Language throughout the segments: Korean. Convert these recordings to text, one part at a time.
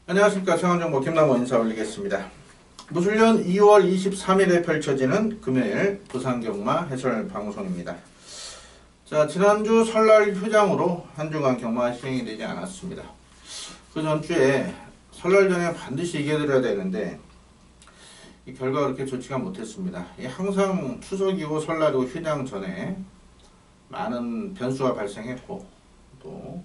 안녕하십니까. 최강정보 김남호 인사 올리겠습니다. 무술년 2월 23일에 펼쳐지는 금요일 부산경마 해설 방송입니다. 자, 지난주 설날 휴장으로 한 주간 경마 시행이 되지 않았습니다. 그 전주에 설날 전에 반드시 이겨드려야 되는데 이 결과가 그렇게 좋지가 못했습니다. 항상 추석이고 설날이고 휴장 전에 많은 변수가 발생했고 또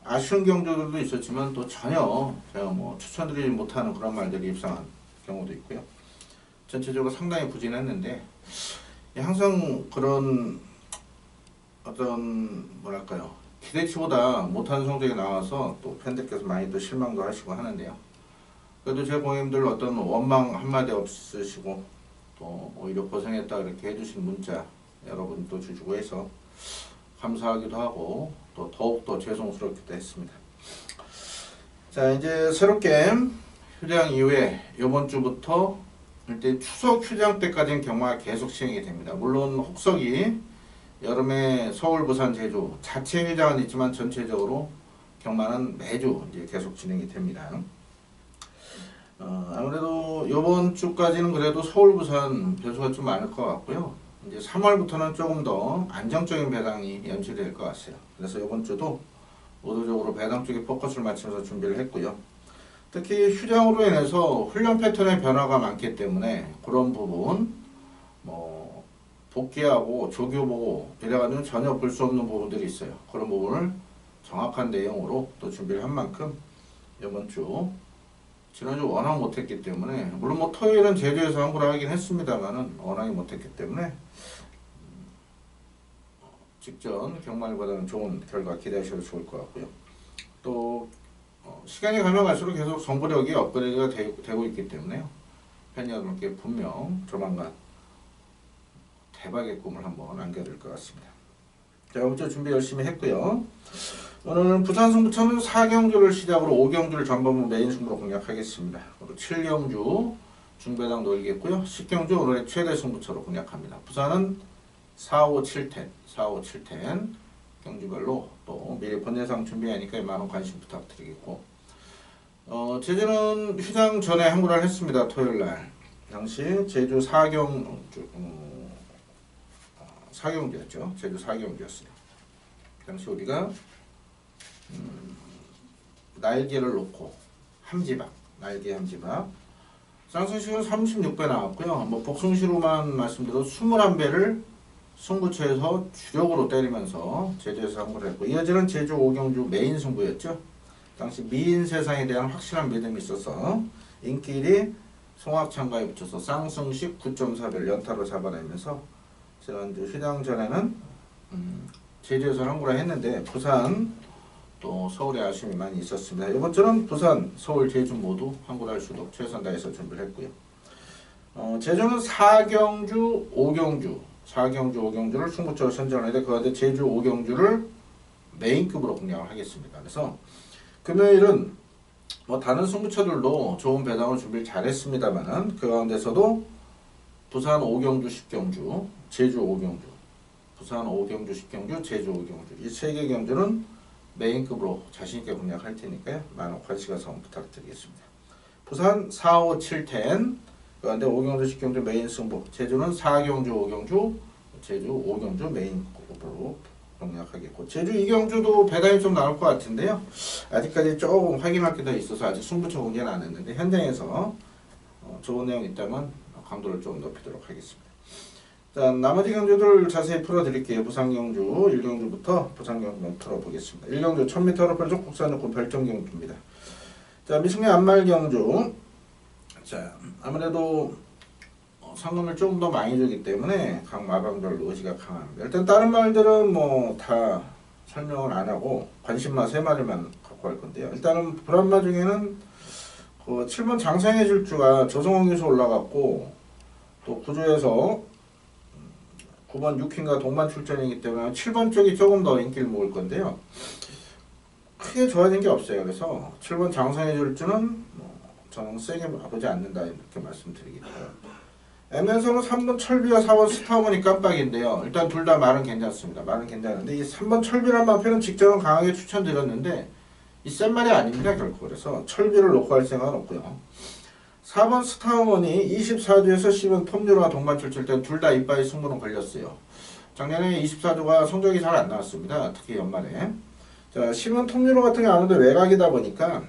아쉬운 경주들도 있었지만 또 전혀 제가 뭐 추천드리지 못하는 그런 말들이 입상한 경우도 있고요. 전체적으로 상당히 부진했는데 항상 그런 어떤 뭐랄까요, 기대치보다 못한 성적이 나와서 또 팬들께서 많이 또 실망도 하시고 하는데요. 그래도 제 고객님들 어떤 원망 한마디 없으시고 또 오히려 고생했다 이렇게 해주신 문자 여러분 또 주시고 해서 감사하기도 하고 또 더욱더 죄송스럽기도 했습니다. 자, 이제 새롭게 휴장 이후에 이번 주부터 일단 추석 휴장 때까지는 경마가 계속 시행이 됩니다. 물론 혹석이 여름에 서울, 부산, 제주 자체 휴장은 있지만 전체적으로 경마는 매주 이제 계속 진행이 됩니다. 아무래도 이번 주까지는 그래도 서울, 부산 변수가 좀 많을 것 같고요. 이제 3월부터는 조금 더 안정적인 배당이 연출될 것 같아요. 그래서 이번 주도 의도적으로 배당 쪽에 포커스를 맞춰서 준비를 했고요. 특히 휴장으로 인해서 훈련 패턴의 변화가 많기 때문에 그런 부분 뭐 복귀하고 조교보고 이래가지고 전혀 볼 수 없는 부분들이 있어요. 그런 부분을 정확한 내용으로 또 준비를 한 만큼 이번 주 지난주 워낙 못했기 때문에 물론 뭐 토요일은 제주에서 함부로 하긴 했습니다만은 워낙에 못했기 때문에 직전 경마일보다는 좋은 결과 기대하셔도 좋을 것 같고요. 또 시간이 가면 갈수록 계속 정보력이 업그레이드가 되고 있기 때문에요. 팬 여러분께 분명 조만간 대박의 꿈을 한번 안겨드릴 것 같습니다. 자, 이번 주 준비 열심히 했고요. 오늘은 부산 승부처는 4경주를 시작으로 5경주를 전반부 메인 승부로 공략하겠습니다. 그리고 7경주 중배당 노리겠고요. 10경주 오늘의 최대 승부처로 공략합니다. 부산은 4, 5, 7텐, 4, 5, 7텐 경주별로 또 미리 번외상 준비하니까 많은 관심 부탁드리겠고, 제주는 휴장 전에 항구를 했습니다. 토요일날 당시 제주 4경주였죠. 제주 4경주였어요. 당시 우리가 날개를 놓고 함지박, 날개 함지박 쌍승시는 36배 나왔고요. 뭐 복승시로만 말씀드려도 21배를 승부처에서 주력으로 때리면서 제주에서 항구를 했고, 이어지는 제주 5경주 메인 승부였죠. 당시 미인 세상에 대한 확실한 믿음이 있어서 인기일이 송악창가에 붙여서 쌍승식 9.4배를 연타로 잡아내면서 지난주 휴장 전에는 제주에서 항구를 했는데 부산 또 서울에 아쉬움이 많이 있었습니다. 이번 주는 부산, 서울, 제주 모두 항구를 할 수도 최선 다해서 준비를 했고요. 제주는 4경주, 5경주, 4경주, 5경주를 승부처로 선정을 했는데 그 가운데 제주 5경주를 메인급으로 공략을 하겠습니다. 그래서 금요일은 뭐 다른 승부처들도 좋은 배당을 준비를 잘했습니다만은 그 가운데서도 부산 5경주, 10경주, 제주 5경주, 부산 5경주, 10경주, 제주 5경주 이 3개 경주는 메인급으로 자신있게 공략할 테니까요. 많은 관심 가성 부탁드리겠습니다. 부산 4, 5, 7텐 그런데 5경주, 10경주 메인 승부, 제주는 4경주, 5경주, 제주 5경주 메인급으로 공략하겠고, 제주 2경주도 배당이 좀 나올 것 같은데요. 아직까지 조금 확인할 게 더 있어서 아직 승부처 공개는 안 했는데 현장에서 좋은 내용이 있다면 강도를 좀 높이도록 하겠습니다. 자, 나머지 경주들 자세히 풀어드릴게요. 부산경주 1경주부터 부산경주 풀어보겠습니다. 1경주 1000m 풀어줘 국산요금 별정경주입니다. 자, 미승리 안말경주. 자, 아무래도 상금을 조금 더 많이 주기 때문에 각 마방별로 의지가 강합니다. 일단 다른 말들은 뭐 다 설명을 안 하고 관심마 3마리만 갖고 할 건데요. 일단은 불안마 중에는 그 7번 장상의 질주가 조성원 교수 올라갔고 또 구조에서 9번 6킹과 동반 출전이기 때문에 7번 쪽이 조금 더 인기를 모을 건데요. 크게 좋아진 게 없어요. 그래서 7번 장성해 줄지는 저는 세게 보지 않는다 이렇게 말씀드리겠고요. M에서는 3번 철비와 4번 스타우먼이 깜빡인데요. 일단 둘 다 말은 괜찮습니다. 말은 괜찮은데 이 3번 철비란 마표는 직전은 강하게 추천드렸는데 이 센 말이 아닙니다. 결코. 그래서 철비를 놓고 할 생각은 없고요. 4번 스타우먼이 24주에서 10원 톱류와 동반 출칠 때 둘 다 이빠이 승부는 걸렸어요. 작년에 24주가 성적이 잘 안 나왔습니다. 특히 연말에. 자, 10원 톱류로 같은 게 아무래도 외곽이다 보니까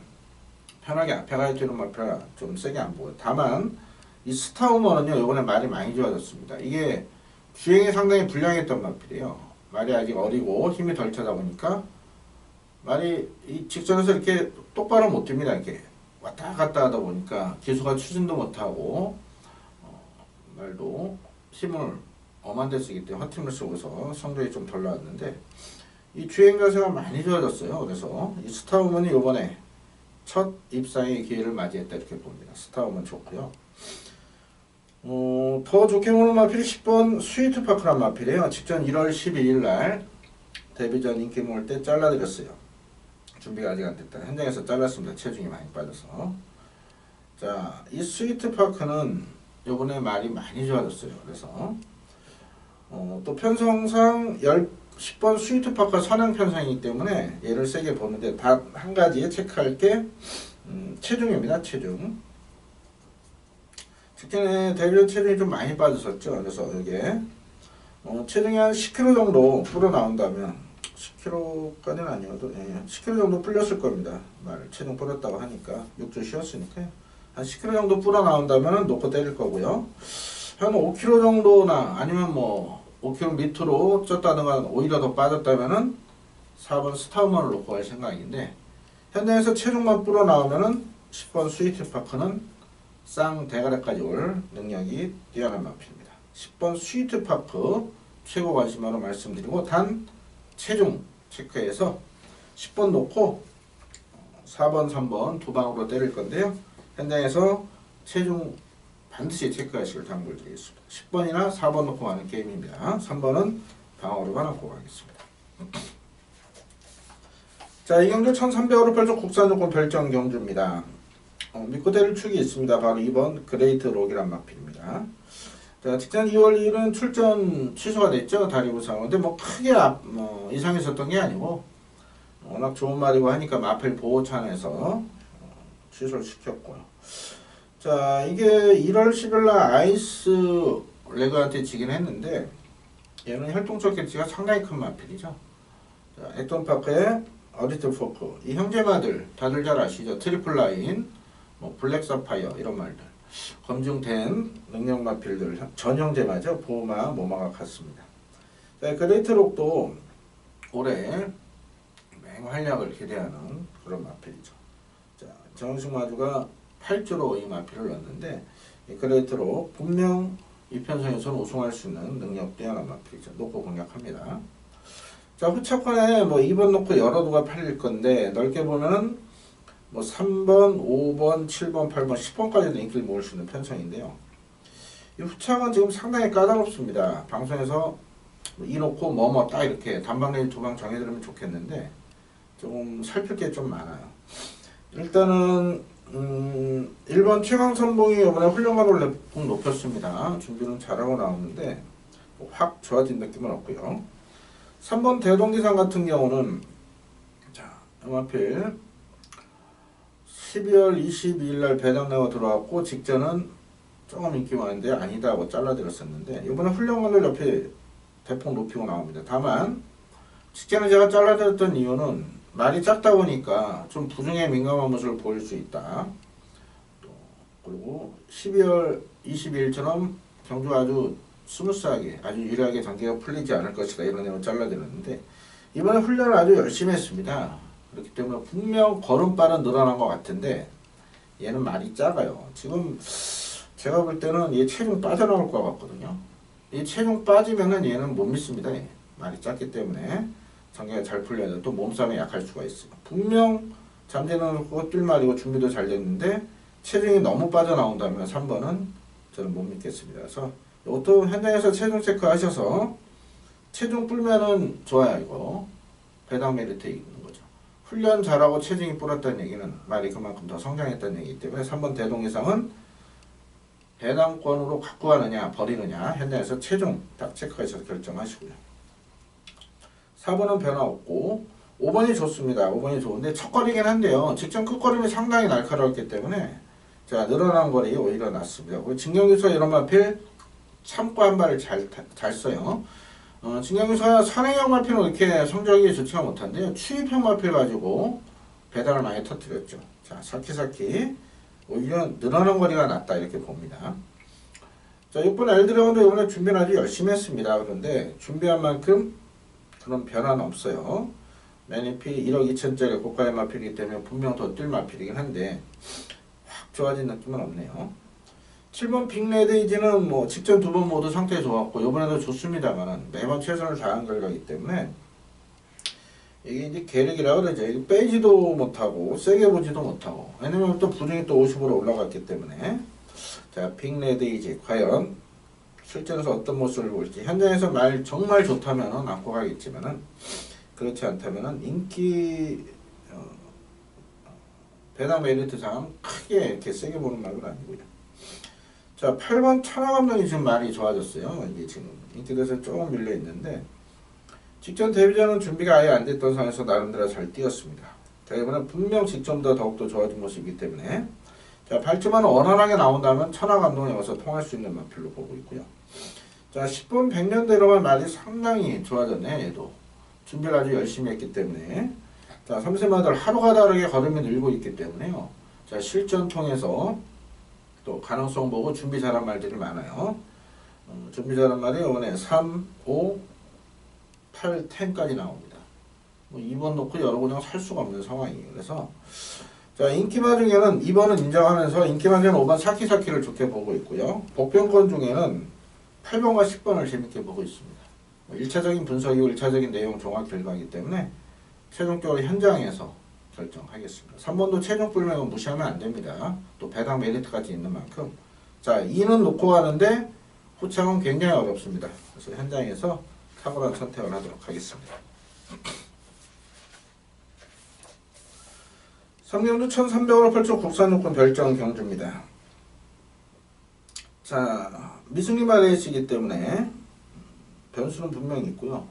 편하게 앞에 가야 되는 마표라 좀 세게 안 보여요. 다만 이 스타우먼은요, 요번에 말이 많이 좋아졌습니다. 이게 주행이 상당히 불량했던 마필이에요. 말이 아직 어리고 힘이 덜 차다 보니까 말이 이 직선에서 이렇게 똑바로 못 뜁니다. 이렇게 왔다 갔다 하다 보니까 기수가 추진도 못하고 말도 힘을 엄한 데 쓰기 때문에 헛힘을 쓰고서 성적이 좀 덜 나왔는데 이 주행 자세가 많이 좋아졌어요. 그래서 이 스타우먼이 요번에 첫 입상의 기회를 맞이했다 이렇게 봅니다. 스타우먼 좋고요. 더 좋게 보는 마필이 10번 스위트파크란 마필이에요. 직전 1월 12일 날 데뷔전 인기 모을 때 잘라드렸어요. 준비가 아직 안 됐다. 현장에서 잘랐습니다. 체중이 많이 빠져서. 자, 이 스위트파크는 요번에 말이 많이 좋아졌어요. 그래서 또 편성상 10번 스위트파크가 선행 편성이기 때문에 얘를 세게 보는데 단 한 가지 체크할 게 체중입니다. 체중. 직전에 데뷔전 체중이 좀 많이 빠졌었죠. 그래서 이게 체중이 한 10kg 정도 불어 나온다면 10kg까지는 아니어도 10kg 정도 불렸을 겁니다. 말 체중 불었다고 하니까 6주 쉬었으니까요. 한 10kg 정도 불어 나온다면 놓고 때릴 거고요. 한 5kg 정도나 아니면 뭐 5kg 밑으로 쪘다든가 오히려 더 빠졌다면은 4번 스타우먼을 놓고 할 생각인데 현장에서 체중만 불어 나오면은 10번 스위트파크는 쌍 대가리까지 올 능력이 뛰어난 마필입니다. 10번 스위트파크 최고 관심으로 말씀드리고 단 체중 체크해서 10번 놓고 4번, 3번 두 방으로 때릴 건데요. 현장에서 체중 반드시 체크하시길 당부드리겠습니다. 10번이나 4번 놓고 가는 게임입니다. 3번은 방어로만 놓고 가겠습니다. 자, 이 경주 1300으로 펼쳐 국산조건 별정 경주입니다. 믿고 때릴 축이 있습니다. 바로 2번 그레이트 록이란 마필입니다. 자, 직전 2월 2일은 출전 취소가 됐죠. 다리 부상. 근데 뭐 크게 이상이 있었던 게 아니고 워낙 좋은 말이고 하니까 마필 보호찬에서 취소를 시켰고요. 자, 이게 1월 10일 날 아이스 레그한테 지긴 했는데 얘는 혈통적 개체가 상당히 큰 마필이죠. 자, 액톤파크의 어리트 포크. 이 형제마들 다들 잘 아시죠? 트리플 라인, 뭐 블랙 사파이어 이런 말들. 검증된 능력 마필들 전형제마죠. 보호마, 모마가 같습니다. 자, 그레이트록도 올해 맹활약을 기대하는 그런 마필이죠. 자, 정식 마주가 8주로 이 마필을 넣었는데 이 그레이트록 분명 이 편성에서는 우승할 수 있는 능력 뛰어난 마필이죠. 놓고 공략합니다. 자, 후차권에 뭐 2번 놓고 여러 두가 팔릴 건데 넓게 보면은 뭐 3번, 5번, 7번, 8번, 10번까지도 인기를 모을 수 있는 편성인데요. 이 후차권 지금 상당히 까다롭습니다. 방송에서 이 놓고 뭐뭐 딱 이렇게 단방내일 두 방 정해드리면 좋겠는데 조금 살필 게 좀 많아요. 일단은 1번 최강선봉이 이번에 훈련관을 높였습니다. 준비는 잘하고 나오는데 확 좋아진 느낌은 없고요. 3번 대동기상 같은 경우는 자, 하필 12월 22일 날 배당내가 들어왔고 직전은 조금 인기 많은데 아니다 하고 잘라드렸었는데 이번에 훈련관을 옆에 대폭 높이고 나옵니다. 다만 직전에 제가 잘라드렸던 이유는 말이 작다 보니까 좀 부중에 민감한 모습을 보일 수 있다. 그리고 12월 22일처럼 경주가 아주 스무스하게 아주 유리하게 전개가 풀리지 않을 것이다 이런 내용을 잘라드렸는데 이번에 훈련을 아주 열심히 했습니다. 그렇기 때문에 분명 걸음발은 늘어난 것 같은데 얘는 말이 작아요. 지금 제가 볼 때는 얘 체중 빠져나올 것 같거든요. 이 체중 빠지면은 얘는 못 믿습니다. 얘. 말이 작기 때문에 전개가 잘 풀려야 돼. 또 몸싸움에 약할 수가 있어요. 분명 잠재놓고 뛸 말이고 준비도 잘 됐는데 체중이 너무 빠져나온다면 3번은 저는 못 믿겠습니다. 그래서 이것도 현장에서 체중 체크 하셔서 체중 불면은 좋아요. 이거 배당 메리트 있는 거죠. 훈련 잘하고 체중이 불었다는 얘기는 말이 그만큼 더 성장했다는 얘기이기 때문에 3번 대동 이상은 배당권으로 갖고 가느냐 버리느냐 현장에서 최종 딱 체크하셔서 결정하시고요. 4번은 변화 없고 5번이 좋습니다. 5번이 좋은데 첫 거리긴 한데요. 직전 끝거림이 상당히 날카로웠기 때문에 자 늘어난 거리 오히려 낫습니다. 그리고 진경규서 이런 마필 참고 한 발을 잘 써요. 진경규서가 선행형 마필은 이렇게 성적이 좋지가 못한데요. 추입형 마필 가지고 배당을 많이 터뜨렸죠. 자 사키사키 오히려 늘어난 거리가 낫다 이렇게 봅니다. 자 6번 엘드래곤도 이번에 준비를 아주 열심히 했습니다. 그런데 준비한 만큼 그런 변화는 없어요. 매니피 1억 2천짜리 고가의 마필이기 때문에 분명 더 뛸 마필이긴 한데 확 좋아진 느낌은 없네요. 7번 빅레드이지는 뭐 직전 두 번 모두 상태 좋았고 이번에도 좋습니다만 매번 최선을 다한 결과이기 때문에 이게 이제 계륵이라 그러죠. 빼지도 못하고 세게 보지도 못하고 왜냐면 또 부등이 또 50으로 올라갔기 때문에 자 빅레드이지 과연 실전에서 어떤 모습을 볼지 현장에서 정말 좋다면은 안고 가겠지만은 그렇지 않다면은 인기 배당 메리트상 크게 이렇게 세게 보는 말은 아니고요. 자 8번 천하 감독이 지금 많이 좋아졌어요. 이게 지금 인기대에서 조금 밀려 있는데 직전 데뷔전은 준비가 아예 안 됐던 상황에서 나름대로 잘 뛰었습니다. 자 이번엔 분명 직전보다 더욱더 좋아진 모습이기 때문에 자 8점만 원활하게 나온다면 천하 감독에 와서 통할 수 있는 마필로 보고 있고요. 자 10번 100년대로만 말이 상당히 좋아졌네. 얘도 준비를 아주 열심히 했기 때문에 자 3세마들 하루가 다르게 걸음이 늘고 있기 때문에요. 자 실전 통해서 또 가능성 보고 준비 잘한 말들이 많아요. 준비 잘한 말이 이번에 3, 5, 8, 10까지 나옵니다. 뭐 2번 놓고 여러 군데 살 수가 없는 상황이에요. 그래서 자 인기마 중에는 2번은 인정하면서 인기마 중에는 5번 사키사키를 좋게 보고 있고요. 복병권 중에는 8번과 10번을 재밌게 보고 있습니다. 1차적인 분석이고 1차적인 내용 종합 결과이기 때문에 최종적으로 현장에서 결정하겠습니다. 3번도 최종 불명은 무시하면 안 됩니다. 또 배당 메리트까지 있는 만큼 자 2는 놓고 가는데 후창은 굉장히 어렵습니다. 그래서 현장에서 탁월한 선택을 하도록 하겠습니다. 삼경주 1300으로 펼쳐 국산육군 별정 경주입니다. 자 미승리마 레이스이기 때문에 변수는 분명히 있고요.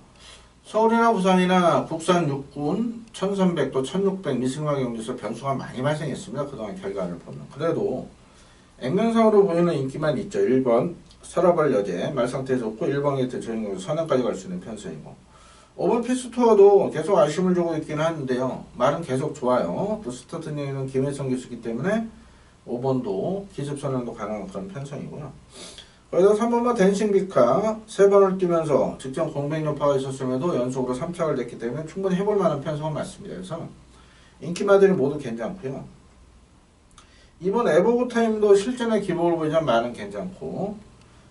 서울이나 부산이나 국산 육군 1300 또 1600 미승마 경주에서 변수가 많이 발생했습니다. 그동안 결과를 보면. 그래도 액면상으로 보이는 인기만 있죠. 1번 서라벌 여제 말 상태 좋고 1번 게이트 저인공 선행까지 갈 수 있는 편성이고 5번 피스투어도 계속 아쉬움을 주고 있긴 하는데요. 말은 계속 좋아요. 또 스타트 내에는 김혜성 교수이기 때문에 5번도 기습선행도 가능한 그런 편성이고요. 거기다 3번만 댄싱비카 3번을 뛰면서 직전 공백여파가 있었음에도 연속으로 3착을 냈기 때문에 충분히 해볼 만한 편성은 맞습니다. 그래서 인기마들이 모두 괜찮고요. 2번 에버고 타임도 실전의 기복을 보이자면 말은 괜찮고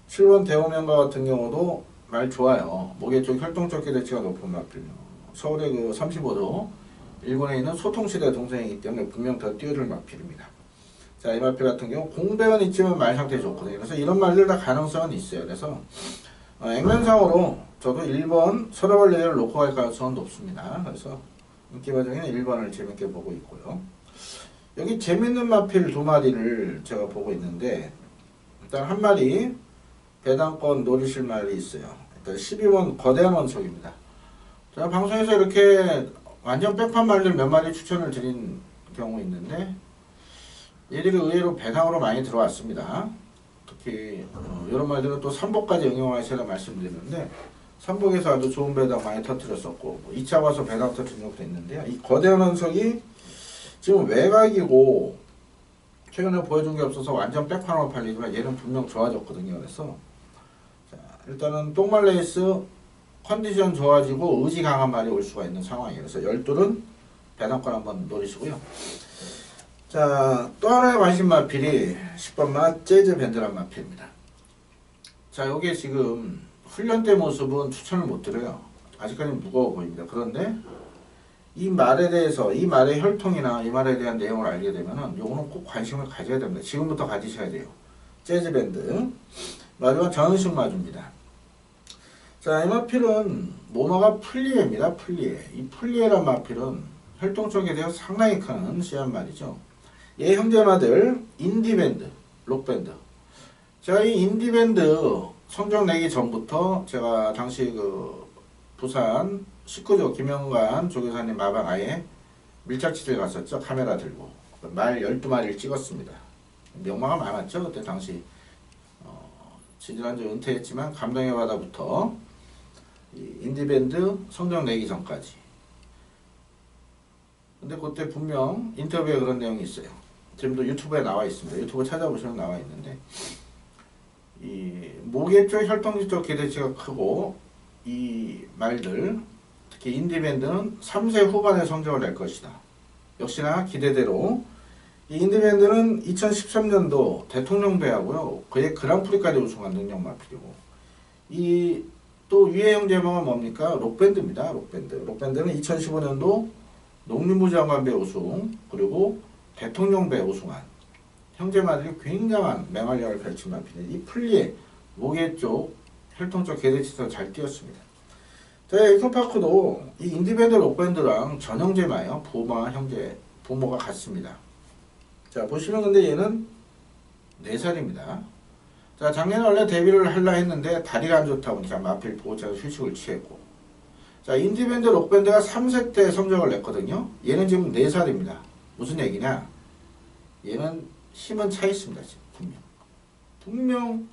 7번 대호명가 같은 경우도 말 좋아요. 목의 쪽 혈통적 기대치가 높은 마필. 서울의 그 35도 일본에 있는 소통시대 동생이기 때문에 분명 더 뛰어들 마필입니다. 자, 이 마필 같은 경우 공백은 있지만 말 상태 좋거든요. 그래서 이런 말들 다 가능성은 있어요. 그래서 액면상으로 저도 1번 서라벌 레이를 놓고 갈 가능성은 높습니다. 그래서 인기 과정에는 1번을 재밌게 보고 있고요. 여기 재밌는 마필 두 마리를 제가 보고 있는데 일단 한 마리 배당권 노리실 말이 있어요. 일단 12번 거대한 원석입니다. 제가 방송에서 이렇게 완전 백판 말들 몇 마리 추천을 드린 경우 있는데 얘들이 의외로 배당으로 많이 들어왔습니다. 특히 이런 말들은 또 3복까지 응용하셔야 말씀드리는데 3복에서 아주 좋은 배당 많이 터뜨렸었고 2차 와서 배당 터뜨린 적도 있는데요. 이 거대한 원석이 지금 외곽이고 최근에 보여준 게 없어서 완전 백판으로 팔리지만 얘는 분명 좋아졌거든요. 그래서 자, 일단은 똥말레이스 컨디션 좋아지고 의지 강한 말이 올 수가 있는 상황이에요. 그래서 12는 배당권 한번 노리시고요. 자, 또 하나의 관심 마필이 10번 맛 재즈 밴드란 마필입니다. 자, 요게 지금 훈련 때 모습은 추천을 못 드려요. 아직까지는 무거워 보입니다. 그런데 이 말에 대해서 이 말의 혈통이나 이 말에 대한 내용을 알게 되면은 요거는 꼭 관심을 가져야 됩니다. 지금부터 가지셔야 돼요. 재즈 밴드 마주가 전은식 마주입니다. 자, 이 마필은 모마가 플리에입니다. 플리에. 이 플리에란 마필은 활동적에 대해 상당히 큰 씨앗 말이죠. 얘 형제마들 인디밴드, 록밴드. 제가 이 인디밴드 성적 내기 전부터 제가 당시 그 부산 19조 김영관 조교사님 마방아에 밀착 취재를 갔었죠. 카메라 들고 말 12마리를 찍었습니다. 명마가 많았죠. 그때 당시 지지난주 은퇴했지만 감동의 바다부터 이 인디밴드 성적 내기 전까지. 근데 그때 분명 인터뷰에 그런 내용이 있어요. 지금도 유튜브에 나와 있습니다. 유튜브 찾아보시면 나와 있는데 이 모계 쪽 혈통지 쪽 기대치가 크고 이 말들 특히 인디밴드는 3세 후반에 성적을 낼 것이다. 역시나 기대대로 이 인디밴드는 2013년도 대통령 배하고요. 그의 그랑프리까지 우승한 능력 마필이고 이 또 유해영 제목은 뭡니까? 록밴드입니다. 록밴드. 록밴드는 2015년도 농림부 장관배 우승 그리고 대통령배 우승한 형제마들이 굉장한 맹활약을 펼친 마필이 이 풀리에 모계 쪽 혈통 쪽 개대치에서 잘 뛰었습니다. 자, 에이컨파크도 이 인디밴드 록밴드랑 전형제마예요. 부모와 형제, 부모가 같습니다. 자, 보시면 근데 얘는 4살입니다. 자, 작년에 원래 데뷔를 하려 했는데 다리가 안 좋다 보니까 마필 보호자가 휴식을 취했고. 자, 인디밴드 록밴드가 3세 때 성적을 냈거든요. 얘는 지금 4살입니다. 무슨 얘기냐? 얘는 힘은 차 있습니다. 지금 분명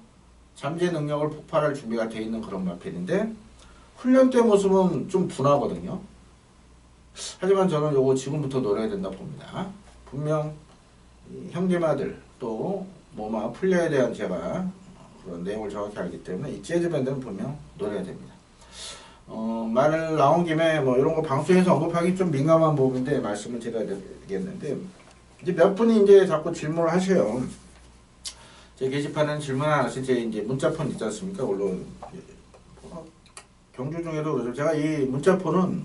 잠재 능력을 폭발할 준비가 되어 있는 그런 마필인데 훈련 때 모습은 좀 둔하거든요. 하지만 저는 요거 지금부터 노려야 된다 봅니다. 분명 형제마들 또 뭐마 풀려에 대한 제가 그런 내용을 정확히 알기 때문에 이 재즈밴드는 분명 노려야 됩니다. 말 나온 김에 뭐 이런 거 방송에서 언급하기 좀 민감한 부분인데 말씀을 드려야 되겠는데 이제 몇 분이 이제 자꾸 질문을 하셔요. 제 게시판에는 질문 하나씩 제 이제 문자폰 있지 않습니까? 물론 경주 중에도 그래서 제가 이 문자폰은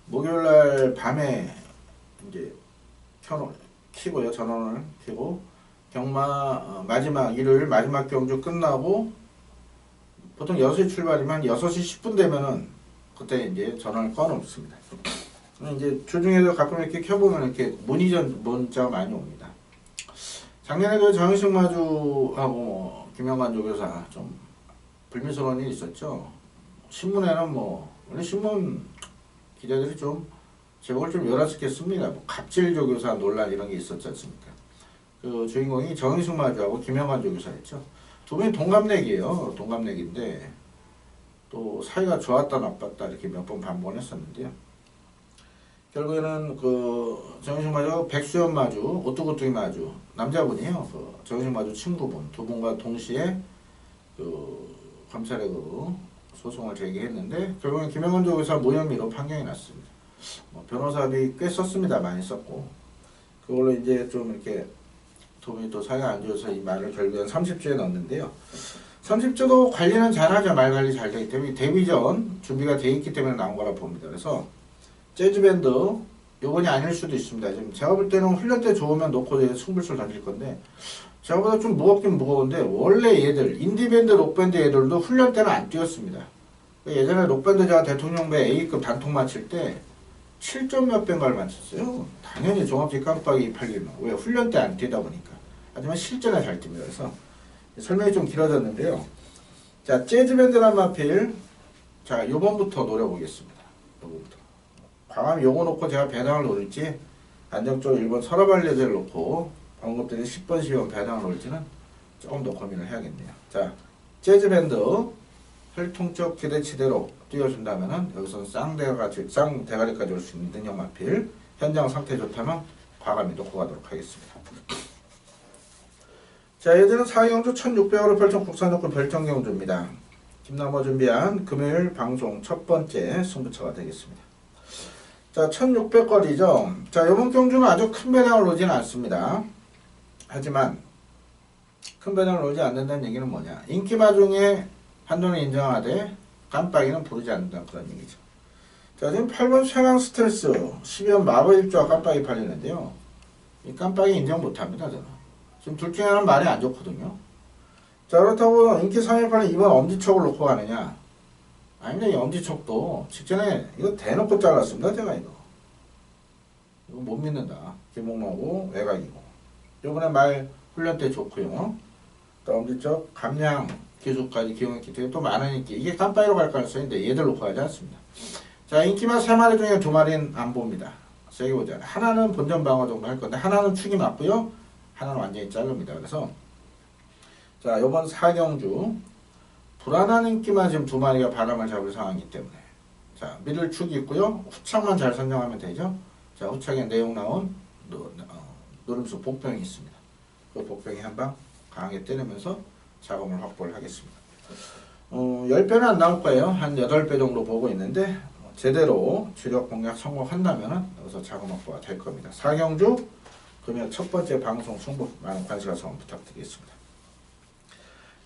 목요일날 밤에 이제 키고요. 전원을 켜고 경마 마지막 일요일 마지막 경주 끝나고 보통 6시 출발이면 6시 10분 되면은 그때 이제 전원을 꺼놓습니다. 이제 주중에도 가끔 이렇게 켜보면 이렇게 문자가 많이 옵니다. 작년에도 정희식 마주하고 김영관 조교사 좀 불미스러운 일이 있었죠. 신문에는 뭐 원래 신문 기자들이 좀 제목을 좀 열어쓰겠습니다. 뭐 갑질 조교사 논란 이런 게 있었지 않습니까? 그 주인공이 정희식 마주하고 김영관 조교사였죠. 두 분이 동갑내기예요. 동갑내기인데 또 사이가 좋았다 나빴다 이렇게 몇 번 반복을 했었는데요. 결국에는 그 정희식 마주, 백수연 마주, 오뚜구뚜기 마주 남자분이에요. 그 정희식 마주 친구분 두 분과 동시에 그 검찰에 그 소송을 제기했는데 결국엔 김영관 조교사 무혐의로 판결이 났습니다. 변호사비 꽤 썼습니다. 많이 썼고 그걸로 이제 좀 이렇게 두 분이 또 사이가 안 좋아서 이 말을 결국엔 30조에 넣었는데요. 30조도 관리는 잘하죠. 말 관리 잘 되기 때문에 데뷔 전 준비가 돼 있기 때문에 나온 거라 봅니다. 그래서 재즈밴드 요번이 아닐 수도 있습니다. 지금 제가 볼 때는 훈련 때 좋으면 놓고 이제 승부수를 던질 건데 제가보다 좀 무겁긴 무거운데 원래 얘들 인디밴드 록밴드 얘들도 훈련 때는 안 뛰었습니다. 예전에 록밴드 제가 대통령배 A급 단통 맞힐 때 7점 몇 배인가를 맞췄어요. 당연히 종합직 깜빡이 팔리면 왜 훈련 때 안 뛰다 보니까. 하지만 실전에 잘 뜁니다. 그래서 설명이 좀 길어졌는데요. 자, 재즈밴드란 마필 자 요번부터 노려보겠습니다. 요번부터 과감히 요거 놓고 제가 배당을 노릴지 안정적으로 1번 서라발레제를 놓고 방금 전에 10번 12번 배당을 노릴지는 조금 더 고민을 해야겠네요. 자, 재즈밴드 혈통적 기대치대로 뛰어준다면은 여기서는 쌍대가리까지 올 수 있는 능력 마필 현장 상태 좋다면 과감히 놓고 가도록 하겠습니다. 자, 예전은 4경주 1600으로 펼쳐 국산조건 별정경주입니다. 김남호 준비한 금요일 방송 첫 번째 승부처가 되겠습니다. 자, 1600거리죠. 자, 이번 경주는 아주 큰 배당을 놓지는 않습니다. 하지만 큰 배당을 놓지 않는다는 얘기는 뭐냐? 인기마 중에 한돈을 인정하되 깜빡이는 부르지 않는다는 그런 얘기죠. 자, 지금 8번 쇠망 스트레스 12번 마법입주와 깜빡이 팔리는데요. 이 깜빡이 인정 못합니다. 저는 지금 둘 중에 하나는 말이 안 좋거든요. 자, 그렇다고 인기 3위 팔린 2번 엄지척을 놓고 가느냐? 아닙니다. 이 엄지척도 직전에 이거 대놓고 잘랐습니다. 제가 이거 이거 못 믿는다. 김홍로고 외곽이고. 이번에 말 훈련 때 좋고요. 또 엄지척 감량 기술까지 기용했기 때문에 또 많으니까 이게 깜빡이로 갈 가능성인데 얘들 놓고 하지 않습니다. 자, 인기만 3마리 중에 2마리는 안 봅니다. 세게 보자. 하나는 본전 방어 정도 할 건데 하나는 축이 맞고요. 하나는 완전히 자릅니다. 그래서 자, 요번 4경주 불안한 인기만 지금 2마리가 바람을 잡을 상황이기 때문에 자, 미들 축이 있고요. 후착만 잘 선정하면 되죠. 자, 후착에 내용 나온 노름수 복병이 있습니다. 그 복병이 한 방 강하게 때리면서 자금을 확보를 하겠습니다. 10배는 안 나올 거예요. 한 8배 정도 보고 있는데 제대로 주력 공략 성공한다면 여기서 자금 확보가 될 겁니다. 4경주 금요일 첫 번째 방송 승부 많은 관심 가서 부탁드리겠습니다.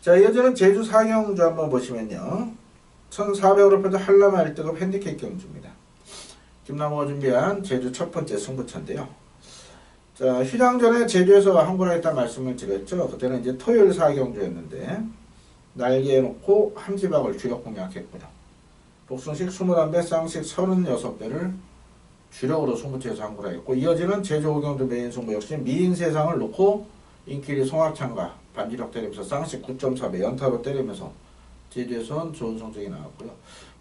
자, 이어지는 제주 4경주 한번 보시면요. 1400으로 펴서 한라마 1등급 핸디캡 경주입니다. 김남호가 준비한 제주 첫 번째 승부처인데요. 자, 휴장 전에 제주에서 항구를 했다 말씀을 드렸죠. 그때는 이제 토요일 4경주였는데 날개에 놓고 함지박을 주력 공략했고요. 복순식 21배, 쌍식 36배를 주력으로 승부처에서 항구를 했고 이어지는 제주 5경주 메인 승부 역시 미인 세상을 놓고 인기리 송악창과 반지력 때리면서 쌍식 9.4배 연타로 때리면서 제주에서는 좋은 성적이 나왔고요.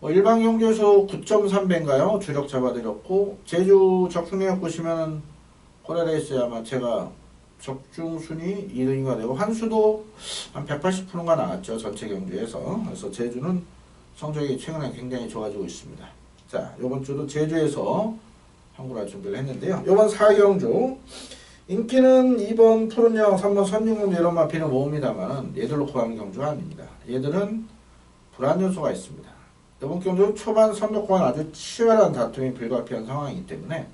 일반 경주에서 9.3배인가요? 주력 잡아드렸고 제주 적중력 보시면은 코레레이스에 아마 제가 적중순위 2등이가 되고 한수도 한 180%가 나왔죠. 전체 경주에서. 그래서 제주는 성적이 최근에 굉장히 좋아지고 있습니다. 자, 요번 주도 제주에서 항구를 준비를 했는데요. 요번 4경주 인기는 2번 푸른영, 3번 선진공주 이런 마피는 모읍니다만 얘들로 구하는 경주가 아닙니다. 얘들은 불안 요소가 있습니다. 이번 경주 초반 선두권 아주 치열한 다툼이 불가피한 상황이기 때문에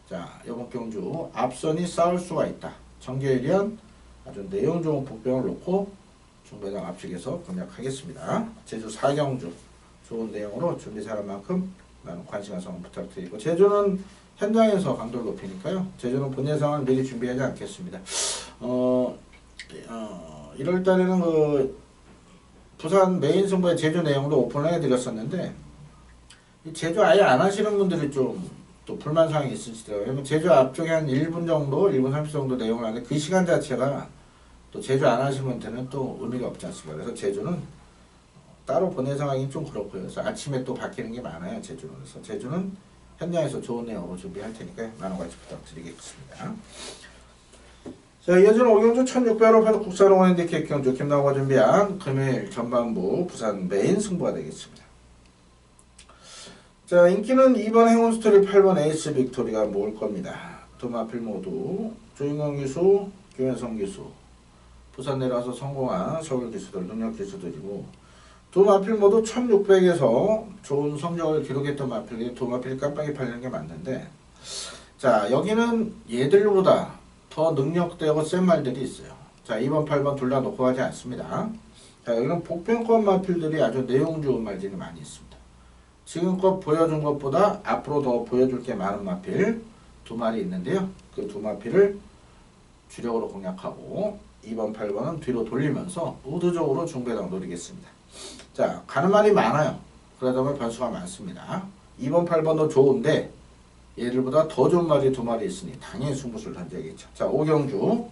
자, 이번 경주 앞선이 싸울 수가 있다. 정계일련 아주 내용 좋은 복병을 놓고 중배당 앞쪽에서 공략하겠습니다. 제주 4경주 좋은 내용으로 준비 잘한 만큼 많은 관심 가성 부탁드리고 제주는 현장에서 강도를 높이니까요. 제주는 본 예상을 미리 준비하지 않겠습니다. 1월달에는 그 부산 메인 승부의 제주 내용도 오픈을 해드렸었는데 제주 아예 안 하시는 분들이 좀 또 불만사항이 있으시더라고요. 왜냐면 제주 앞쪽에 한 1분 정도, 1분 30초 정도 내용을 하는데 그 시간 자체가 또 제주 안 하시는 분들은 또 의미가 없지 않습니까? 그래서 제주는 따로 보내 상황이 좀 그렇고요. 그래서 아침에 또 바뀌는 게 많아요. 제주는. 그래서 제주는 현장에서 좋은 내용으로 준비할 테니까 많은 관심 부탁드리겠습니다. 자, 이어지는 5경주 1600로 국산홍원 핸디캡 경주 김남호가 준비한 금요일 전반부 부산 메인 승부가 되겠습니다. 자, 인기는 2번 행운스토리 8번 에이스 빅토리가 모을 겁니다. 두 마필 모두 조인권 기수, 김현성 기수, 부산 내려와서 성공한 서울 기수들, 능력 기수들이고 두 마필 모두 1600에서 좋은 성적을 기록했던 마필이 두 마필이 깜빡이 팔리는 게 맞는데 자, 여기는 얘들보다 더 능력되고 센 말들이 있어요. 자, 2번, 8번 둘 다 놓고 가지 않습니다. 자, 여기는 복병권 마필들이 아주 내용 좋은 말들이 많이 있습니다. 지금껏 보여준 것보다 앞으로 더 보여줄 게 많은 마필 두 마리 있는데요. 그 두 마필을 주력으로 공략하고 2번, 8번은 뒤로 돌리면서 의도적으로 중배당 노리겠습니다. 자, 가는 말이 많아요. 그러다 보면 변수가 많습니다. 2번, 8번도 좋은데 얘들보다 더 좋은 말이 두 마리 있으니 당연히 승부수를 던져야겠죠. 자, 5경주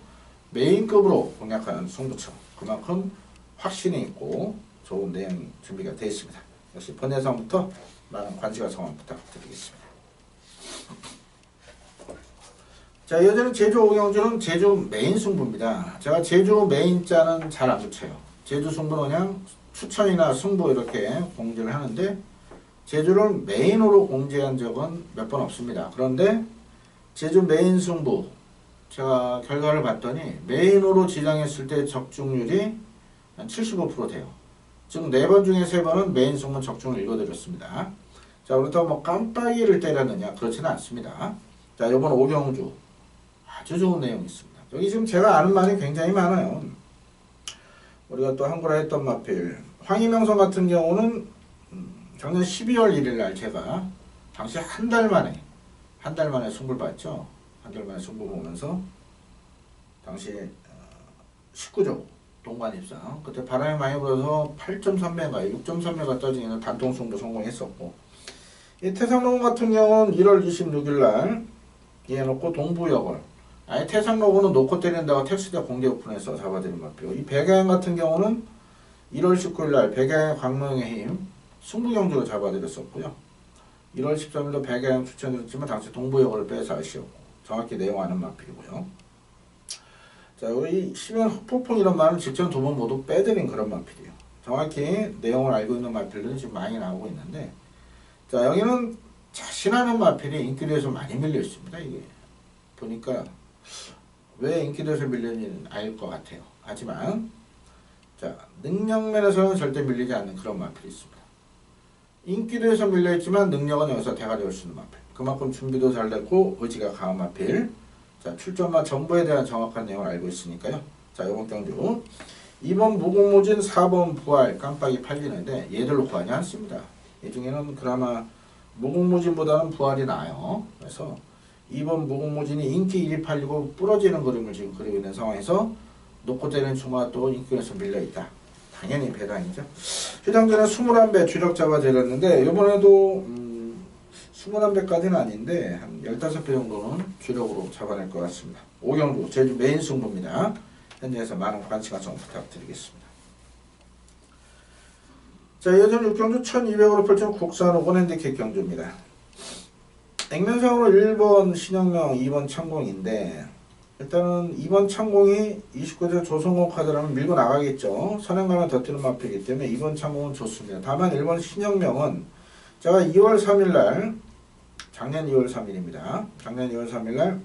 메인급으로 공략하는 승부처. 그만큼 확신이 있고 좋은 내용이 준비가 되어 있습니다. 역시 본 예상부터 많은 관심과 성원 부탁드리겠습니다. 자, 이어지는 제주 5경주는 제주 메인 승부입니다. 제가 제주 메인 자는 잘 안 붙여요. 제주 승부는 그냥 추천이나 승부 이렇게 공지를 하는데 제주를 메인으로 공지한 적은 몇 번 없습니다. 그런데 제주 메인 승부 제가 결과를 봤더니 메인으로 지정했을 때 적중률이 한 75% 돼요. 즉 4번 중에 3번은 메인 승부 적중을 읽어드렸습니다. 자, 그렇다고 뭐 깜빡이를 때렸느냐 그렇지는 않습니다. 자, 이번 5경주 아주 좋은 내용이 있습니다. 여기 지금 제가 아는 말이 굉장히 많아요. 우리가 또 한구라 했던 마필 황희명선 같은 경우는 작년 12월 1일 날 제가 당시 한 달 만에 승부를 봤죠. 한 달 만에 승부 보면서 당시 19조 동반 입상 그때 바람이 많이 불어서 8.3매가 6.3매가 떠지는 단통 승부 성공했었고 이 태상농 같은 경우는 1월 26일 날 얘 놓고 동부여걸. 아예 태상 로고는 놓고 때린다고 택시대 공개 오픈해서 잡아드린 마표. 이 백야행 같은 경우는 1월 19일 날 백야행 광명의 힘 승부경주로 잡아드렸었고요. 1월 13일도 백야행 추천드렸지만 당시 동부여걸을 빼서 아쉬웠고 정확히 내용 아는 마필이고요. 자, 우리 시면 흑폭풍 이런 말은 직전 두 번 모두 빼드린 그런 마필이에요. 정확히 내용을 알고 있는 마필들은 지금 많이 나오고 있는데, 자, 여기는 자신하는 마필이 인기도에서 많이 밀려 있습니다. 이게 보니까 왜 인기도에서 밀렸는지는 알 것 같아요. 하지만 자, 능력면에서는 절대 밀리지 않는 그런 마필이 있습니다. 인기도에서 밀려있지만 능력은 여기서 대가리 올 수 있는 마필. 그만큼 준비도 잘 됐고 의지가 강한 마필. 자, 출전마 정보에 대한 정확한 내용을 알고 있으니까요. 자, 이번 경주 2번 무궁무진, 4번 부활 깜빡이 팔리는데 얘들로 구하지 않습니다. 이 중에는 그나마 무궁무진보다는 부활이 나아요. 그래서 2번 무궁무진이 인기 1위 팔리고 부러지는 그림을 지금 그리고 있는 상황에서 놓고 때리는 중마가 또 인기에서 밀려있다. 당연히 배당이죠. 휴장전에 21배 주력 잡아드렸는데 이번에도 21배까지는 아닌데 한 15배 정도는 주력으로 잡아낼 것 같습니다. 5경주 제주 메인 승부입니다. 현장에서 많은 관심 가성 부탁드리겠습니다. 자, 여전 6경주 1200으로 펼친 국산 오건 핸디캡 경주입니다. 액면상으로 1번 신영명, 2번 창공인데 일단은 2번 창공이 29대 조성공 카드라면 밀고 나가겠죠. 선행가면 더 뛰는 마필이기 때문에 2번 창공은 좋습니다. 다만 1번 신영명은 제가 2월 3일날 작년 2월 3일입니다. 작년 2월 3일날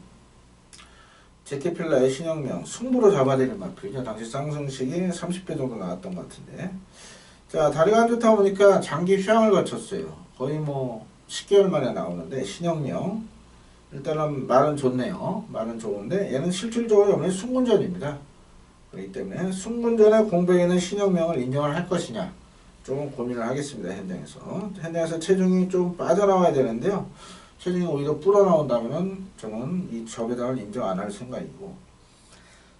제케필라의 신영명 승부로 잡아드린 마필이죠. 당시 쌍승식이 30배 정도 나왔던 것 같은데, 자, 다리가 안 좋다 보니까 장기 휴양을 거쳤어요. 거의 뭐 10개월 만에 나오는데 신영명 일단은 말은 좋네요. 말은 좋은데 얘는 실질적으로 이번에 순군전입니다. 그렇기 때문에 순군전에 공백에 있는 신영명을 인정을 할 것이냐 조금 고민을 하겠습니다. 현장에서 체중이 좀 빠져나와야 되는데요. 체중이 오히려 불어나온다면 저는 이 접배당을 인정 안 할 생각이고,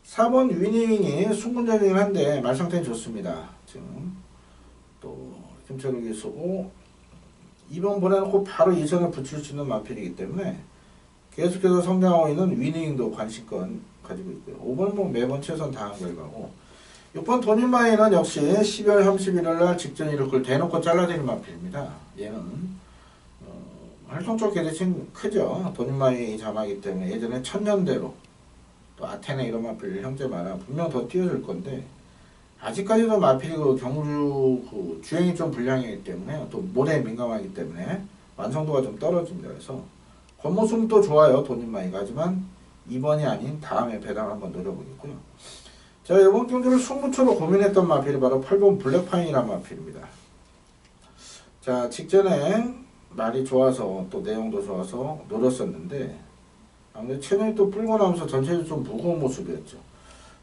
4번 위닝이 순군전이긴 한데 말 상태는 좋습니다. 지금 또 김철욱이 쓰고 2번 보내놓고 바로 2선을 붙일 수 있는 마필이기 때문에 계속해서 성장하고 있는 위닝도 관심권 가지고 있고요. 5번 뭐 매번 최선 다한 결과고, 6번 돈인마이는 역시 12월 31일날 직전 이력을 대놓고 잘라드리는 마필입니다. 얘는 활동적 계대칭 크죠. 돈인마이 자마이기 때문에 예전에 천년대로 또 아테네 이런 마필 형제 많아 분명 더 띄워줄 건데 아직까지도 마필이 그 경주 그 주행이 좀 불량이기 때문에 또 모래에 민감하기 때문에 완성도가 좀 떨어집니다. 그래서 겉모습도 좋아요. 돈인마이가. 하지만 2번이 아닌 다음에 배당을 한번 노려보겠고요. 자, 이번 경주를 승부처로 고민했던 마필이 바로 8번 블랙파인이라는 마필입니다. 자, 직전에 말이 좋아서 또 내용도 좋아서 노렸었는데 아무래도 체중이 또 불고 나면서 전체적으로 좀 무거운 모습이었죠.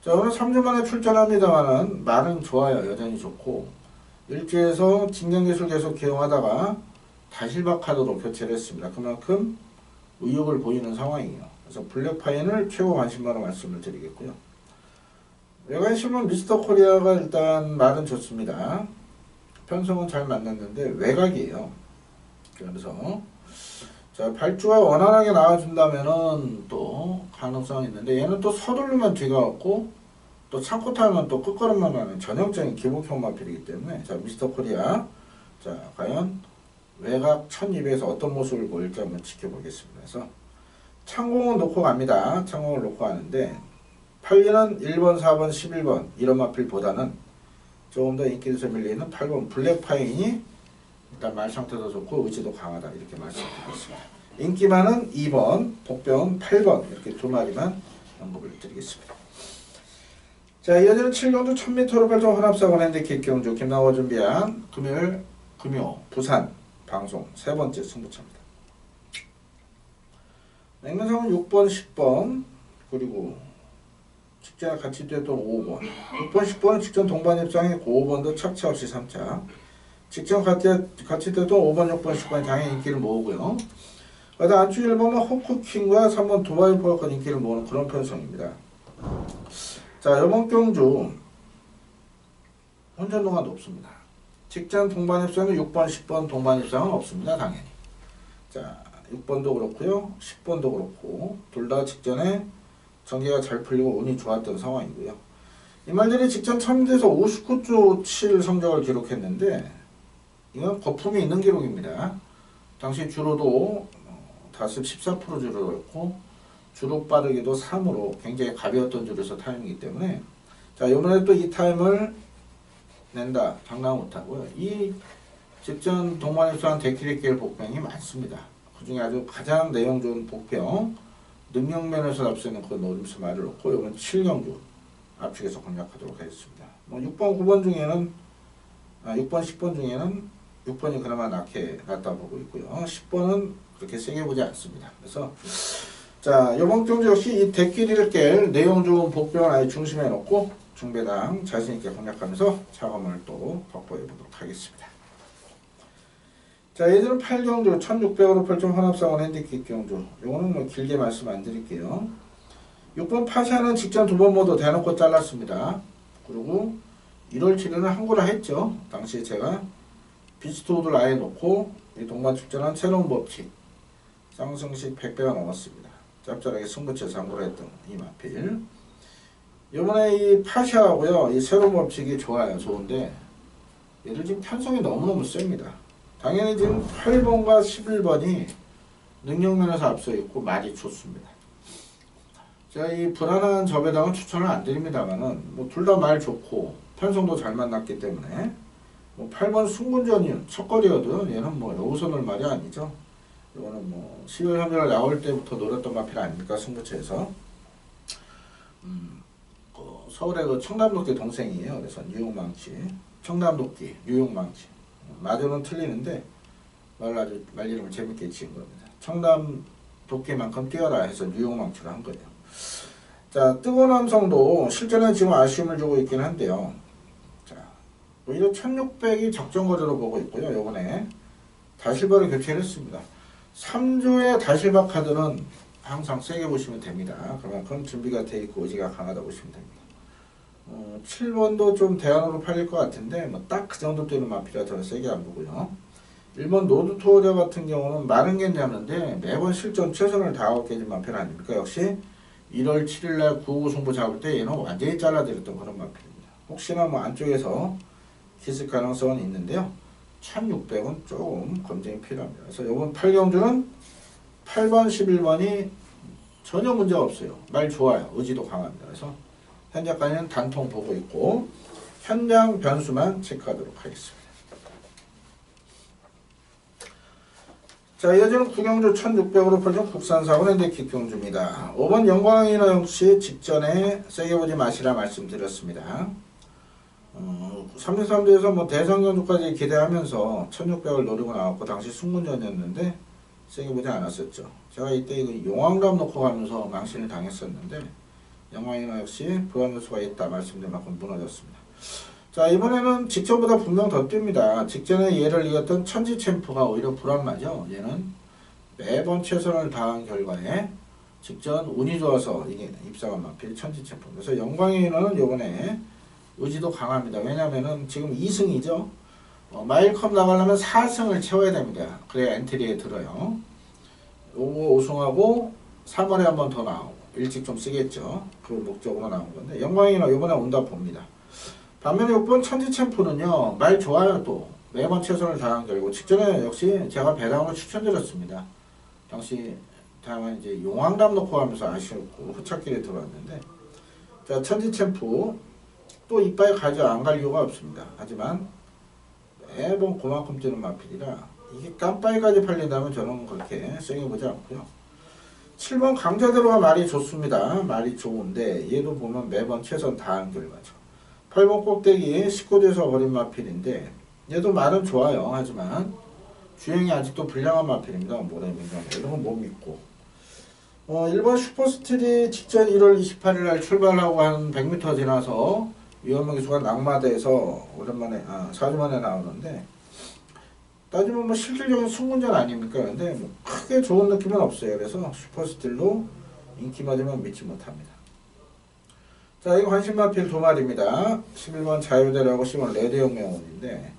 자, 오늘 3주 만에 출전합니다만은 말은 좋아요. 여전히 좋고 일주에서 진경기술 계속 기용하다가 다실박 카드로 교체를 했습니다. 그만큼 의욕을 보이는 상황이에요. 그래서 블랙파인을 최고 관심사로 말씀을 드리겠고요. 외관 신문 미스터 코리아가 일단 말은 좋습니다. 편성은 잘 만났는데 외곽이에요. 그래서 자, 발주가 원활하게 나와준다면은 또 가능성이 있는데 얘는 또 서두르면 뒤가 없고 또 참고 타면 또 끝걸음만 하는 전형적인 기복형 마필이기 때문에 자, 미스터 코리아 자, 과연 외곽 1200에서 어떤 모습을 보일지 한번 지켜보겠습니다. 그래서 창공은 놓고 갑니다. 창공을 놓고 가는데 8위는 1번, 4번, 11번 이런 마필보다는 조금 더 인기에서 밀리는 8번 블랙파인이 일단 말 상태도 좋고 의지도 강하다 이렇게 말씀드리겠습니다. 인기 많은 2번, 복병 8번 이렇게 두 마리만 언급을 드리겠습니다. 자, 이어지는 7경주 1000m로 발전 혼합사고 핸디캡 경주 김나호 준비한 금요일 금요 부산 방송 세 번째 승부차입니다. 액면상은 6번, 10번 그리고 직전 같이 뛰었던 5번 6번, 10번은 직전 동반 입장에 5번도 착차 없이 3차 직전 같이 뛰었던 5번, 6번, 10번이 당연히 인기를 모으고요. 그다음 안쪽 1번은 호크킹과 3번 두바이 포악과 인기를 모으는 그런 편성입니다. 자, 이번 경주 혼전도가 높습니다. 직전 동반 입장은 6번, 10번 동반 입장은 없습니다. 당연히. 자, 6번도 그렇고요. 10번도 그렇고 둘 다 직전에 전개가 잘 풀리고 운이 좋았던 상황이고요. 이 말들이 직전 첨대에서 59조 7 성적을 기록했는데 이건 거품이 있는 기록입니다. 당시 주로도 다습 14% 주로였고 주로 빠르기도 3으로 굉장히 가벼웠던 주로서 타임이기 때문에 자 이번에 또 이 타임을 낸다 장담 못하고요. 이 직전 동반에 수한 데키리길 복병이 많습니다. 그 중에 아주 가장 내용 좋은 복병 능력면에서 앞서는 그 노림수 말을 놓고 이번 7경주 앞쪽에서 공략하도록 하겠습니다. 뭐 6번, 9번 중에는 6번, 10번 중에는 6번이 그나마 낫다 보고 있고요. 10번은 그렇게 세게 보지 않습니다. 그래서 자 이번 경주 역시 이 데끼리를 깰 내용 좋은 복병을 아예 중심에 놓고 중배당 자신있게 공략하면서 자금을 또 확보해 보도록 하겠습니다. 자 예전은 8경주 1600으로 펼쳐 혼합상원 핸디캡 경주 요거는 뭐 길게 말씀 안 드릴게요. 6번 파샤는 직전 2번 모두 대놓고 잘랐습니다. 그리고 1월 7일은 한구라 했죠. 당시에 제가 비스트우드를 아예 놓고 이 동반 출전한 새로운 법칙 쌍승식 100배가 넘었습니다. 짭짤하게 승부처에서 한구라 했던 이 마필 이번에 이 파샤하고요 이 새로운 법칙이 좋아요. 좋은데 얘를 지금 편성이 너무너무 셉니다. 당연히 지금 8번과 11번이 능력면에서 앞서 있고 말이 좋습니다. 제가 이 불안한 저배당은 추천을 안 드립니다만은 뭐 둘 다 말 좋고 편성도 잘 만났기 때문에 뭐 8번 순군전이 첫거리여도 얘는 뭐 여기서 놀 말이 아니죠. 이거는 뭐 10월 3일 나올 때부터 노렸던 마필 아닙니까 승부처에서. 서울의 그 청담도끼 동생이에요. 그래서 뉴욕망치 청담도끼 뉴욕망치 마저는 틀리는데 말 이름을 재밌게 지은 겁니다. 청담도끼만큼 뛰어라 해서 뉴욕망치를 한 거예요. 자 뜨거운 함성도 실전에 지금 아쉬움을 주고 있긴 한데요. 자 오히려 1600이 적정거리로 보고 있고요. 요번에 다실바를 교체를 했습니다. 3조의 다실바 카드는 항상 세게 보시면 됩니다. 그만큼 준비가 돼 있고 의지가 강하다 보시면 됩니다. 7번도 좀 대안으로 팔릴 것 같은데 뭐 딱 그 정도 되는 마피라 저는 세게 안 보고요. 1번 노드 투어자 같은 경우는 많은 게 냐는데 매번 실전 최선을 다하고 깨진 마피라 아닙니까? 역시 1월 7일날 959 승부 잡을 때 얘는 완전히 잘라드렸던 그런 마피입니다. 혹시나 뭐 안쪽에서 기습 가능성은 있는데요. 1600은 조금 검증이 필요합니다. 그래서 이번 8경주는 8번, 11번이 전혀 문제가 없어요. 말 좋아요. 의지도 강합니다. 그래서 현재까지는 단통 보고 있고 현장 변수만 체크하도록 하겠습니다. 자 이어지는 9경주 1600으로 펼친 국산사원 핸디캡 경주입니다. 5번 영광이나 역시 직전에 세게 보지 마시라 말씀드렸습니다. 3.3대에서 뭐 대성경주까지 기대하면서 1600을 노리고 나왔고 당시 순군전이었는데 세게 보지 않았었죠. 제가 이때 이거 용왕감 놓고 가면서 망신을 당했었는데 영광이나 역시 불안 요소가 있다 말씀드린 만큼 무너졌습니다. 자 이번에는 직전보다 분명 더 뜁니다. 직전에 얘를 이겼던 천지 챔프가 오히려 불안하죠. 얘는 매번 최선을 다한 결과에 직전 운이 좋아서 이게 입상한 마필 천지 챔프. 그래서 영광이는 요번에 의지도 강합니다. 왜냐면은 지금 2승이죠. 마일컵 나가려면 4승을 채워야 됩니다. 그래야 엔트리에 들어요. 요거 우승하고 3월에 한 번 더 나오고 일찍 좀 쓰겠죠. 그 목적으로 나온 건데 영광이는 요번에 온다 봅니다. 반면에 6번 천지 챔프는요 말 좋아요. 또 매번 최선을 다한 결과 직전에 역시 제가 배당으로 추천드렸습니다. 당시 다만 이제 용왕담 놓고 가면서 아쉬웠고 후착길에 들어왔는데 자 천지 챔프 또 이빨 가져 안 갈 이유가 없습니다. 하지만 매번 그만큼 뛰는 마필이라 이게 깜빡이까지 팔린다면 저는 그렇게 세게 보지 않고요. 7번 강자대로가 말이 좋습니다. 말이 좋은데 얘도 보면 매번 최선 다한 결과죠. 8번 꼭대기 19대에서 버린 마필인데 얘도 말은 좋아요. 하지만 주행이 아직도 불량한 마필입니다. 모래민감 이런 건 못 믿고 1번 슈퍼스틸이 직전 1월 28일날 출발하고 한 100m 지나서 위험한 기수가 낙마대에서 오랜만에 4주 만에 나오는데 따지면 뭐 실질적인 승문전 아닙니까? 근데 뭐 크게 좋은 느낌은 없어요. 그래서 슈퍼스틸로 인기 맞으면 믿지 못합니다. 자, 이거 관심마필 두 마리입니다. 11번 자유대라고 10번 레드혁명원인데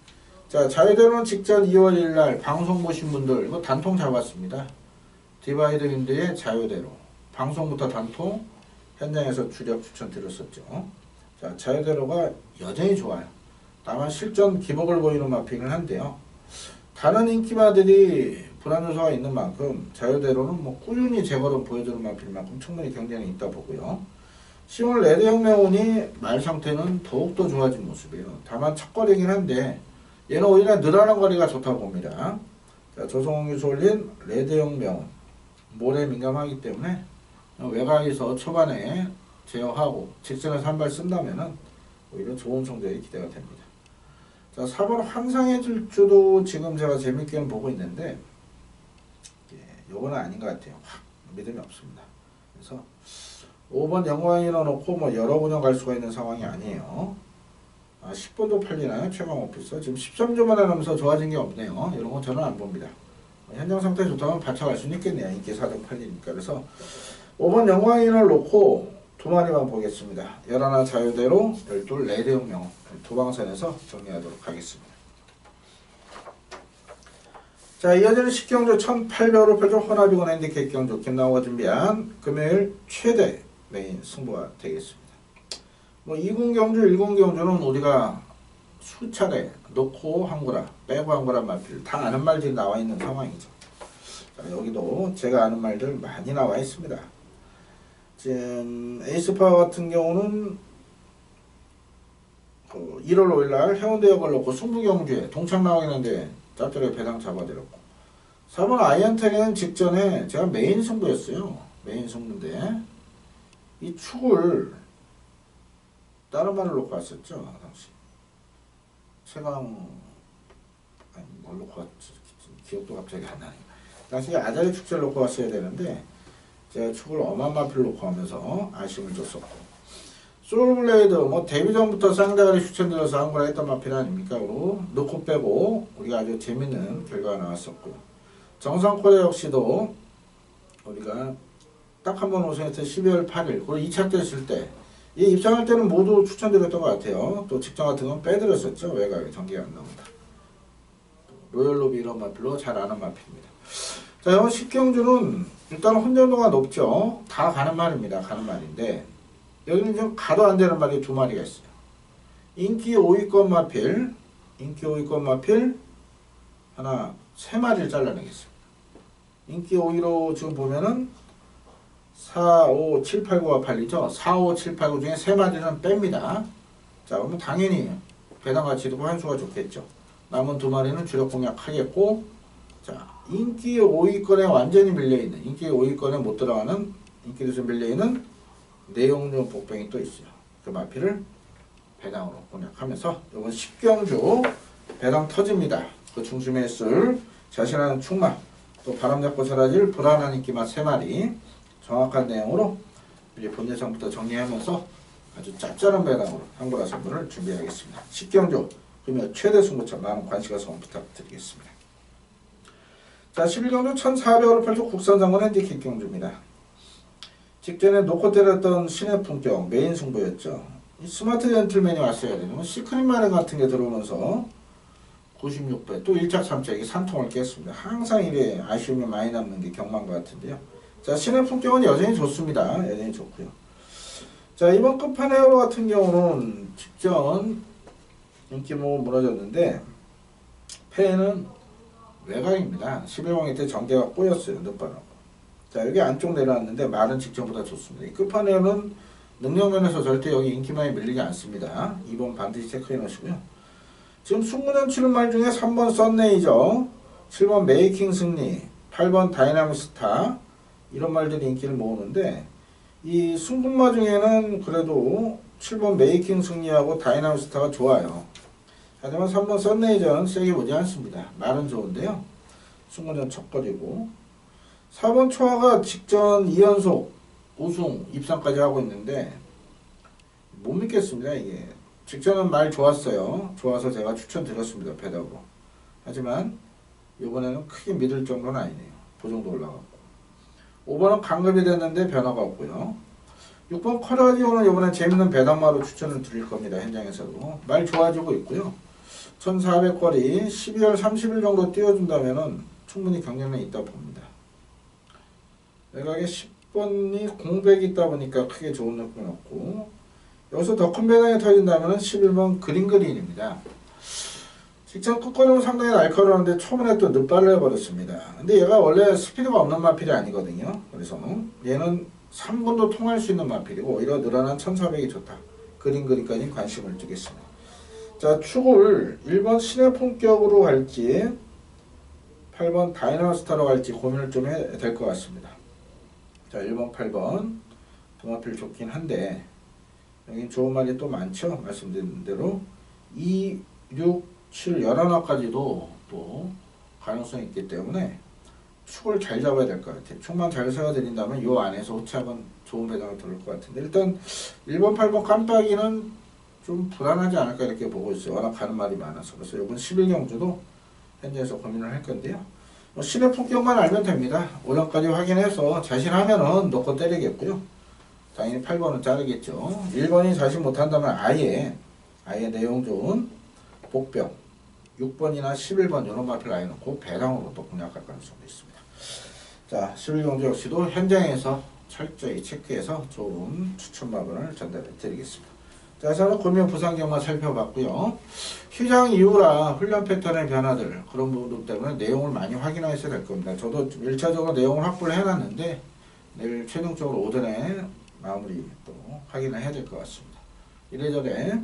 자, 자유대는 직전 2월 1일 날 방송 보신 분들 이거 단통 잡았습니다. 디바이드 윈드의 자유대로. 방송부터 단통, 현장에서 주력 추천드렸었죠. 자, 자유대로가 여전히 좋아요. 다만 실전 기복을 보이는 마핑을 한데요. 다른 인기마들이 불안 요소가 있는 만큼 자유대로는 뭐 꾸준히 재거름 보여주는 마필 만큼 충분히 경쟁이 있다 보고요. 10월 레드혁명운이 말 상태는 더욱더 좋아진 모습이에요. 다만 첫 거리긴 한데 얘는 오히려 늘어난 거리가 좋다고 봅니다. 자, 조성홍이 올린 레드혁명운 모래에 민감하기 때문에 외곽에서 초반에 제어하고 직선에서 한 발 쓴다면은 오히려 좋은 성적이 기대가 됩니다. 자, 4번 환상의 질주도 지금 제가 재밌게는 보고 있는데 요거는 아닌 것 같아요. 확 믿음이 없습니다. 그래서 5번 영광이 넣어놓고 뭐 여러 운영 갈 수가 있는 상황이 아니에요. 10번도 팔리나요? 최강 오피서 지금 13조만 하면서 좋아진 게 없네요. 이런 건 저는 안 봅니다. 현장 상태 좋다면 받쳐갈 수는 있겠네요. 인기 4등 팔리니까. 그래서 5번 영광인을 놓고 두 마리만 보겠습니다. 11 자유대로, 12 레드혁명 두 방선에서 정리하도록 하겠습니다. 자, 이어지는 10경주 1800을 펼쳐 혼합이건 핸디캡 경주 김나호가 준비한 금요일 최대 메인 승부가 되겠습니다. 뭐 2군 경주, 1군 경주는 우리가 수차례 놓고 한 거라, 빼고 한 거란 말들 다 아는 말들이 나와 있는 상황이죠. 자, 여기도 제가 아는 말들 많이 나와 있습니다. 지금 에이스파 같은 경우는 1월 5일날 해운대역을 놓고 승부경주에 동창 나오겠는데 짭짤하게 배당 잡아드렸고 4번 아이언텍에는 직전에 제가 메인 승부였어요. 메인 승부인데 이 축을 다른 말을 놓고 왔었죠. 당시 최강 아니 뭘 놓고 왔지 기억도 갑자기 안 나네. 당시 아자리 축제를 놓고 왔어야 되는데 제가 축을 엄한 마필 놓고 하면서 아쉬움을 줬었고 소울블레이드 뭐 데뷔 전부터 쌍대가리 추천드려서 한 거라 했던 마필 아닙니까? 그리고 놓고 빼고 우리가 아주 재밌는 결과가 나왔었고요. 정상코레 역시도 우리가 딱 한 번 우승했을 12월 8일 그리고 2차 때 했을 때 이 입장할 때는 모두 추천드렸던 것 같아요. 또 직전 같은 건 빼드렸었죠. 외곽에 전기가 안 나온다. 로열로비 이런 마필로 잘 아는 마필입니다. 자, 이번 10경주는 일단 혼전도가 높죠. 다 가는 말입니다. 가는 말인데 여기는 좀 가도 안 되는 말이 두 마리가 있어요. 인기 5위권 마필, 인기 5위권 마필 하나 세 마리를 잘라내겠습니다. 인기 5위로 지금 보면은 4, 5, 7, 8, 9가 팔리죠. 4, 5, 7, 8, 9 중에 세 마리는 뺍니다. 자, 그러면 당연히 배당 가치도 환수가 좋겠죠. 남은 두 마리는 주력 공략하겠고, 자, 인기 5위권에 완전히 밀려있는, 인기 5위권에 못 들어가는, 인기에서 밀려있는 내용료 복병이 또 있어요. 그 마필을 배당으로 공략하면서 이번 10경주 배당 터집니다. 그 중심에 있을 자신하는 충마, 또 바람 잡고 사라질 불안한 인기만 세 마리 정확한 내용으로 이제 본 예상부터 정리하면서 아주 짭짤한 배당으로 한국화 선물을 준비하겠습니다. 10경주 금요 최대 승부처 많은 관심과 성원 부탁드리겠습니다. 자, 11경주 1400원을 펼쳐 국산장군 핸디캡 경주입니다. 직전에 놓고 때렸던 신의 품격 메인 승부였죠. 이 스마트 젠틀맨이 왔어야 되는 시크릿 마린 같은 게 들어오면서 96배 또 1작 3작 이게 3통을 깼습니다. 항상 이래 아쉬움이 많이 남는 게 경마인 것 같은데요. 자, 신의 품격은 여전히 좋습니다. 여전히 좋고요. 자, 이번 끝판에 에어로 같은 경우는 직전 인기 뭐 무너졌는데 패는 외곽입니다. 11왕일 때 전개가 꼬였어요. 늦바라고. 자, 여기 안쪽 내려왔는데 말은 직전보다 좋습니다. 이 끝판에는 능력면에서 절대 여기 인기만이 밀리지 않습니다. 2번 반드시 체크해 놓으시고요. 지금 승무전 치는 말 중에 3번 썬레이저, 7번 메이킹 승리, 8번 다이나믹 스타 이런 말들이 인기를 모으는데 이 승분마 중에는 그래도 7번 메이킹 승리하고 다이나믹 스타가 좋아요. 하지만 3번 썬레이저는 세게 보지 않습니다. 말은 좋은데요. 승무전 첫거리고 4번 초하가 직전 2연속 우승 입상까지 하고 있는데 못 믿겠습니다. 이게 직전은 말 좋았어요. 좋아서 제가 추천드렸습니다. 배당으로. 하지만 이번에는 크게 믿을 정도는 아니네요. 그 정도 올라갔고 5번은 강급이 됐는데 변화가 없고요. 6번 커라디오는 이번에 재밌는 배당마로 추천을 드릴 겁니다. 현장에서도 말 좋아지고 있고요. 1400거리 12월 30일 정도 띄워준다면 충분히 경쟁력이 있다고 봅니다. 내각에 10번이 공백이 있다 보니까 크게 좋은 느낌이 없고, 여기서 더 큰 배당이 터진다면 11번 그린그린입니다. 직전 끝걸음은 상당히 날카로운데 초반에 또 늑발을 해버렸습니다. 근데 얘가 원래 스피드가 없는 마필이 아니거든요. 그래서 얘는 3분도 통할 수 있는 마필이고 오히려 늘어난 1400이 좋다. 그린그린까지 관심을 두겠습니다. 자, 축을 1번 신의 품격으로 갈지 8번 다이너스타로 갈지 고민을 좀 해야 될 것 같습니다. 자, 1번 8번 동마필 좋긴 한데 여기 좋은 말이 또 많죠. 말씀드린 대로 2, 6, 7 11화까지도 또 가능성이 있기 때문에 축을 잘 잡아야 될 것 같아요. 축만 잘 세워드린다면 이 안에서 호차번 좋은 배당을 들을 것 같은데 일단 1번 8번 깜빡이는 좀 불안하지 않을까 이렇게 보고 있어요. 워낙 가는 말이 많아서. 그래서 이번 11경주도 현재에서 고민을 할 건데요. 신의 품격만 알면 됩니다. 오전까지 확인해서 자신하면은 넣고 때리겠고요. 당연히 8번은 자르겠죠. 1번이 자신 못한다면 아예 내용 좋은 복병 6번이나 11번 이런 마필 아예 놓고 배당으로 또 공략할 가능성도 있습니다. 자, 11경주 역시도 현장에서 철저히 체크해서 좋은 추천 마번을 전달해 드리겠습니다. 자, 저는 고민 부상경만 살펴봤고요. 휴장 이후라 훈련 패턴의 변화들 그런 부분 때문에 내용을 많이 확인하셔야 될 겁니다. 저도 1차적으로 내용을 확보를 해놨는데 내일 최종적으로 오전에 마무리 또 확인을 해야 될 것 같습니다. 이래저래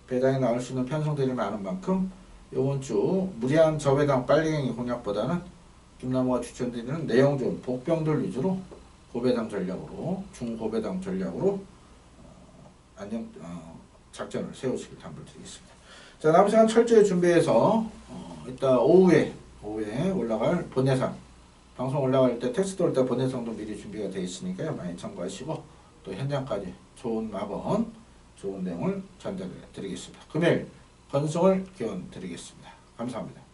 배당이 나올 수 있는 편성들이 많은 만큼 이번 주 무리한 저배당 빨리갱이 공략보다는 김나무가 추천드리는 내용 좋은 복병들 위주로 고배당 전략으로 중고배당 전략으로 작전을 세우시길 당부드리겠습니다. 자, 남은 시간 철저히 준비해서 이따 오후에 올라갈 본예상 방송 올라갈 때 텍스트 올 때 본예상도 미리 준비가 되어 있으니까요. 많이 참고하시고 또 현장까지 좋은 마번 좋은 내용을 전달해 드리겠습니다. 금요일 건승을 기원 드리겠습니다. 감사합니다.